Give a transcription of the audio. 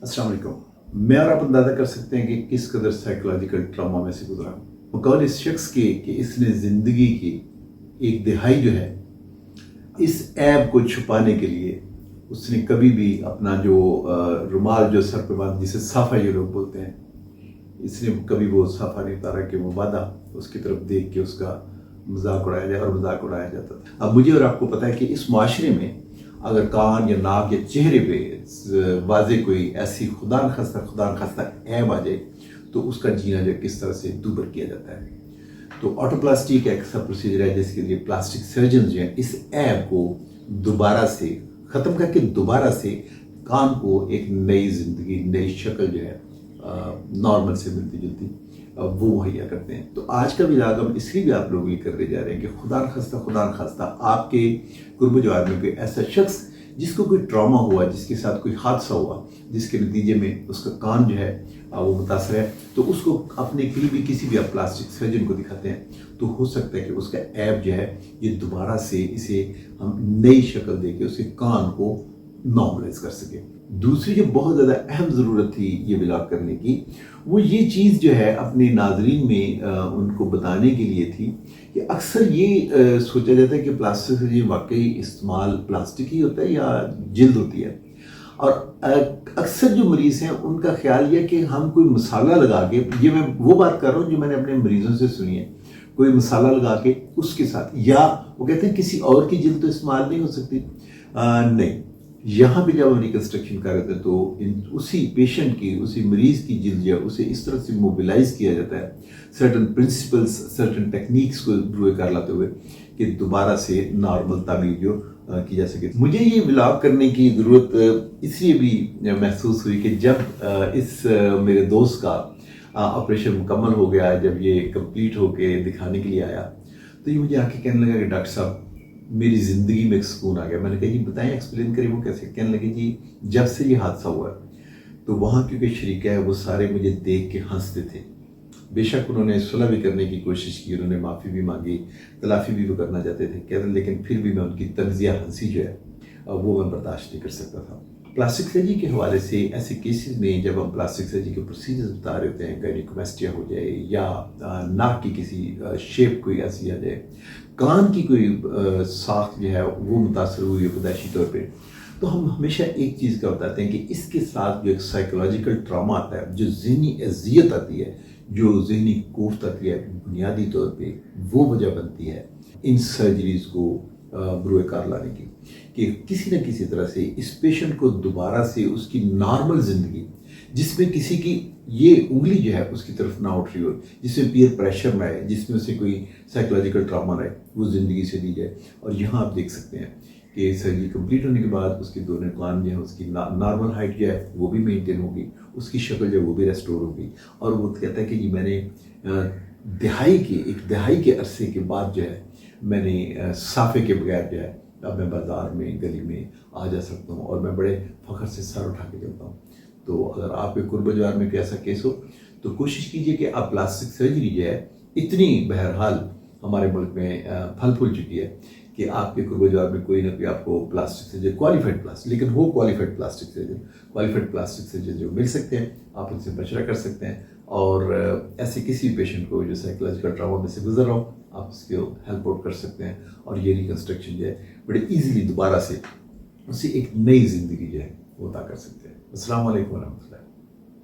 अस्सलाम वालेकुम। मैं और आप अंदाज़ा कर सकते हैं कि किस कदर साइकोलॉजिकल ट्रॉमा में से गुजरा। मकौल इस शख्स के कि इसने ज़िंदगी की एक दिहाई जो है इस ऐब को छुपाने के लिए उसने कभी भी अपना जो रुमाल जो सर पे बांध जिसे साफ़ा ये लोग बोलते हैं, इसने कभी वो साफ़ा नहीं उतारा कि वो वादा उसकी तरफ देख के उसका मजाक उड़ाया जाए, और मजाक उड़ाया जाता था। अब मुझे और आपको पता है कि इस माशरे में अगर कान या नाक या चेहरे पे वाजे कोई ऐसी खुदा न खास्ता ऐब आ जाए तो उसका जीना जो किस तरह से दूबर किया जाता है। तो ऑटोप्लास्टी का एक ऐसा प्रोसीजर है जिसके लिए प्लास्टिक सर्जन जो है इस ऐब को दोबारा से ख़त्म करके दोबारा से कान को एक नई ज़िंदगी, नई शक्ल जो है नॉर्मल से मिलती जुलती वो मुहैया करते हैं। तो आज का व्लॉग हम इसलिए भी आप लोगों के लिए करने जा रहे हैं कि खुदा न खास्ता आपके कुर्ब जवार में कोई ऐसा शख्स जिसको कोई ट्रॉमा हुआ, जिसके साथ कोई हादसा हुआ, जिसके नतीजे में उसका कान जो है वो मुतासर है, तो उसको अपने करीबी किसी भी आप प्लास्टिक सर्जन को दिखाते हैं तो हो सकता है कि उसका ऐब जो है ये दोबारा से इसे हम नई शक्ल दे के उसके कान को नॉर्मलाइज कर सके। दूसरी जो बहुत ज़्यादा अहम ज़रूरत थी ये व्लॉग करने की, वो ये चीज़ जो है अपने नाजरीन में उनको बताने के लिए थी कि अक्सर ये सोचा जाता है कि प्लास्टिक सर्जरी वाकई इस्तेमाल प्लास्टिक ही होता है या जिल्द होती है, और अक्सर जो मरीज़ हैं उनका ख्याल यह कि हम कोई मसाला लगा के, ये मैं वो बात कर रहा हूँ जो मैंने अपने मरीज़ों से सुनी है, कोई मसाला लगा के उसके साथ, या वो कहते हैं किसी और की जिल्द तो इस्तेमाल नहीं हो सकती। नहीं, यहाँ पे जब हम रिकन्स्ट्रक्शन कर रहे थे तो उसी पेशेंट की, उसी मरीज़ की जिल्द जो है उसे इस तरह से मोबिलाइज किया जाता है सर्टन प्रिंसिपल्स, सर्टन टेक्निक्स को ब्रूए कर लाते हुए कि दोबारा से नॉर्मल ताबीर जो की जा सके। मुझे ये व्लॉग करने की ज़रूरत इसलिए भी महसूस हुई कि जब इस मेरे दोस्त का ऑपरेशन मुकम्मल हो गया, जब ये कंप्लीट होके दिखाने के लिए आया तो ये मुझे आके कहने लगा कि डॉक्टर साहब मेरी ज़िंदगी में एक सुकून आ गया। मैंने कहा जी बताएं, एक्सप्लेन करिए वो कैसे। कहने लगे जी जब से ये हादसा हुआ तो वहाँ क्योंकि शरीका है वो सारे मुझे देख के हंसते थे। बेशक उन्होंने सुलह भी करने की कोशिश की, उन्होंने माफ़ी भी मांगी, तलाफ़ी भी वो करना चाहते थे कहते, लेकिन फिर भी मैं उनकी तंज़िया हंसी जो है वो मैं बर्दाश्त नहीं कर सकता था। प्लास्टिक सर्जरी के हवाले से ऐसे केसेस में जब हम प्लास्टिक सर्जरी के प्रोसीजर्स बता रहे होते हैं, गायनेकोमेस्टिया हो जाए या नाक की किसी शेप कोई ऐसी आ जाए, कान की कोई साख जो है वो मुतासर हुई है पैदाइशी तौर पे, तो हम हमेशा एक चीज़ का बताते हैं कि इसके साथ जो एक साइकोलॉजिकल ट्रामा आता है, जो ज़हनी अजियत आती है, जो ज़हनी कोफ्त आती है, बुनियादी तौर पे वो वजह बनती है इन सर्जरीज़ को ब्रूए कार लाने की, कि किसी न किसी तरह से इस पेशेंट को दोबारा से उसकी नॉर्मल ज़िंदगी, जिसमें किसी की ये उंगली जो है उसकी तरफ ना उठ रही हो, जिसमें पीयर प्रेशर ना आए, जिसमें उसे कोई साइकोलॉजिकल ट्रामा ना आए, वो ज़िंदगी से दी जाए। और यहाँ आप देख सकते हैं कि सर्जरी कंप्लीट होने के बाद उसके दोनों कान जो है उसकी नॉर्मल हाइट जो है वो भी मेंटेन होगी, उसकी शक्ल जो है वो भी रेस्टोर होगी। और वो कहता है कि जी मैंने एक दहाई के अरसे के बाद जो है मैंने साफे के बगैर जो है अब मैं बाज़ार में गली में आ जा सकता हूँ और मैं बड़े फ़ख्र से सर उठा के चलता हूँ। तो अगर आपके कुर्ब जवार में कोई ऐसा केस हो तो कोशिश कीजिए कि आप प्लास्टिक सर्जरी जो है, इतनी बहरहाल हमारे मुल्क में फल फूल चुकी है कि आपके कुर्ब जवार में कोई ना कोई आपको प्लास्टिक सर्जन, क्वालिफाइड प्लास्टिक, लेकिन वो क्वालिफाइड प्लास्टिक सर्जन जो मिल सकते हैं, आप उनसे मशवरा कर सकते हैं। और ऐसे किसी पेशेंट को जो साइकोलॉजिकल ट्रामा में से गुजर रहा हो आप उसको हेल्प आउट कर सकते हैं, और ये रिकन्स्ट्रक्शन जो है बड़े ईजीली दोबारा से उसे एक नई ज़िंदगी जो है वो अता कर सकते हैं। अस्सलाम वालेकुम वरहमतुल्लाह।